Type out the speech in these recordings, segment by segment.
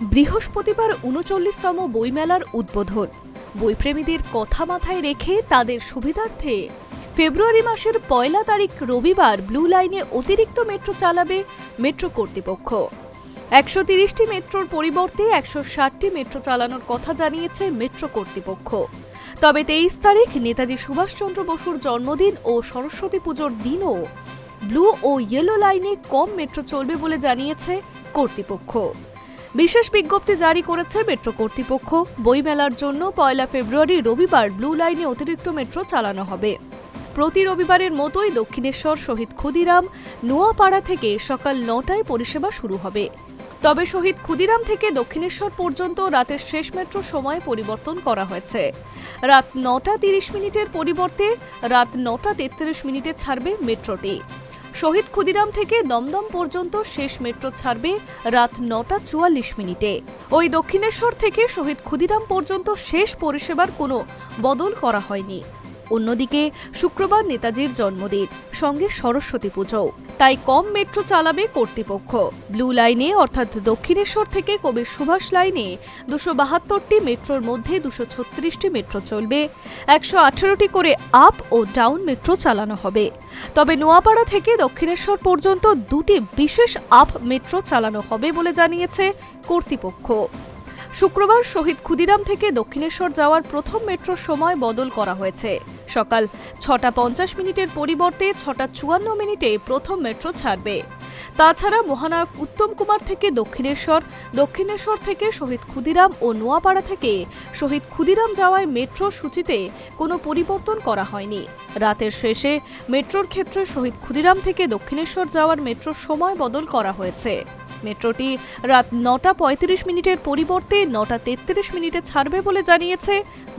বৃহস্পতিবার ৩৯তম বইমেলার উদ্বোধন। বইপ্রেমীদের কথা মাথায় রেখে তাদের সুবিধার্থে ফেব্রুয়ারি মাসের ১ তারিখ রবিবার ব্লু লাইনে অতিরিক্ত মেট্রো চালাবে মেট্রো কর্তৃপক্ষ। ১৩০টি মেট্রোর পরিবর্তে ১৬০টি মেট্রো চালানোর কথা জানিয়েছে মেট্রো কর্তৃপক্ষ। তবে ২৩ তারিখ নেতাজি সুভাষচন্দ্র বসুর জন্মদিন ও সরস্বতী পুজোর দিনও ব্লু ও ইয়েলো লাইনে কম মেট্রো চলবে বলে জানিয়েছে কর্তৃপক্ষ। বিশেষ বিজ্ঞপ্তি জারি করেছে মেট্রো কর্তৃপক্ষ। বইমেলার জন্য ১ ফেব্রুয়ারি রবিবার ব্লু লাইনে অতিরিক্ত মেট্রো চালানো হবে। প্রতি রবিবারের মতোই দক্ষিণেশ্বর, শহীদ ক্ষুদিরাম, নোয়াপাড়া থেকে সকাল ৯টায় পরিষেবা শুরু হবে। তবে শহীদ ক্ষুদিরাম থেকে দক্ষিণেশ্বর পর্যন্ত রাতের শেষ মেট্রো সময় পরিবর্তন করা হয়েছে। রাত ৯টা ৩০ মিনিটের পরিবর্তে রাত ৯টা ৩৩ মিনিটে ছাড়বে মেট্রোটি। শহীদ ক্ষুদিরাম থেকে দমদম পর্যন্ত শেষ মেট্রো ছাড়বে রাত ৯টা ৪৪ মিনিটে। ওই দক্ষিণেশ্বর থেকে শহীদ ক্ষুদিরাম পর্যন্ত শেষ পরিষেবার কোনো বদল করা হয়নি। অন্যদিকে শুক্রবার নেতাজির জন্মদিন, সঙ্গে সরস্বতী পুজো, তাই কম মেট্রো চালাবে কর্তৃপক্ষ। ব্লু লাইনে অর্থাৎ দক্ষিণেশ্বর থেকে কবির সুভাষ লাইনে ২৭২টি মেট্রোর মধ্যে ২৩৬টি মেট্রো চলবে। ১১৮টি করে আপ ও ডাউন মেট্রো চালানো হবে। তবে নোয়াপাড়া থেকে দক্ষিণেশ্বর পর্যন্ত ২টি বিশেষ আপ মেট্রো চালানো হবে বলে জানিয়েছে কর্তৃপক্ষ। শুক্রবার শহীদ ক্ষুদিরাম থেকে দক্ষিণেশ্বর যাওয়ার প্রথম মেট্রোর সময় বদল করা হয়েছে। সকাল ৬টা ৫০ মিনিটের পরিবর্তে ৬টা ৫৪ মিনিটে প্রথম মেট্রো ছাড়বে। তাছাড়া মহানায়ক উত্তম কুমার থেকে দক্ষিণেশ্বর থেকে শহীদ ক্ষুদিরাম ও নোয়াপাড়া থেকে শহীদ ক্ষুদিরাম যাওয়ায় মেট্রো সূচিতে কোনো পরিবর্তন করা হয়নি। রাতের শেষে মেট্রোর ক্ষেত্রে শহীদ ক্ষুদিরাম থেকে দক্ষিণেশ্বর যাওয়ার মেট্রোর সময় বদল করা হয়েছে। মেট্রোটি রাত ৯টা ৩৫ মিনিটের পরিবর্তে ৯টা ৩৩ মিনিটে ছাড়বে বলে জানিয়েছে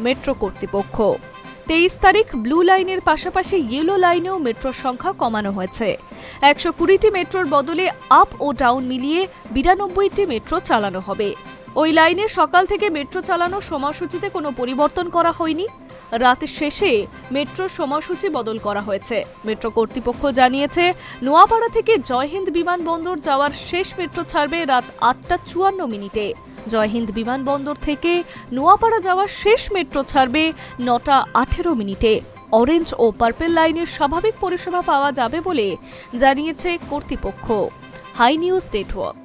মেট্রো কর্তৃপক্ষ। ২৩ তারিখ ব্লু লাইনের পাশাপাশি ইয়েলো লাইনেও মেট্রোর সংখ্যা কমানো হয়েছে। ১২০টি মেট্রোর বদলে আপ ও ডাউন মিলিয়ে ৯২টি মেট্রো চালানো হবে। ওই লাইনে সকাল থেকে মেট্রো চালানোর সময়সূচিতে কোনো পরিবর্তন করা হয়নি। রাত শেষে মেট্রোর সময়সূচি বদল করা হয়েছে। মেট্রো কর্তৃপক্ষ জানিয়েছে, নোয়াপাড়া থেকে জয়হিন্দ বিমানবন্দর যাওয়ার শেষ মেট্রো ছাড়বে রাত ৮টা ৫৪ মিনিটে। জয়হিন্দ বিমানবন্দর থেকে নোয়াপাড়া যাওয়ার শেষ মেট্রো ছাড়বে ৯টা ১৮ মিনিটে। অরেঞ্জ ও পার্পেল লাইনের স্বাভাবিক পরিষেবা পাওয়া যাবে বলে জানিয়েছে কর্তৃপক্ষ। Hi News network.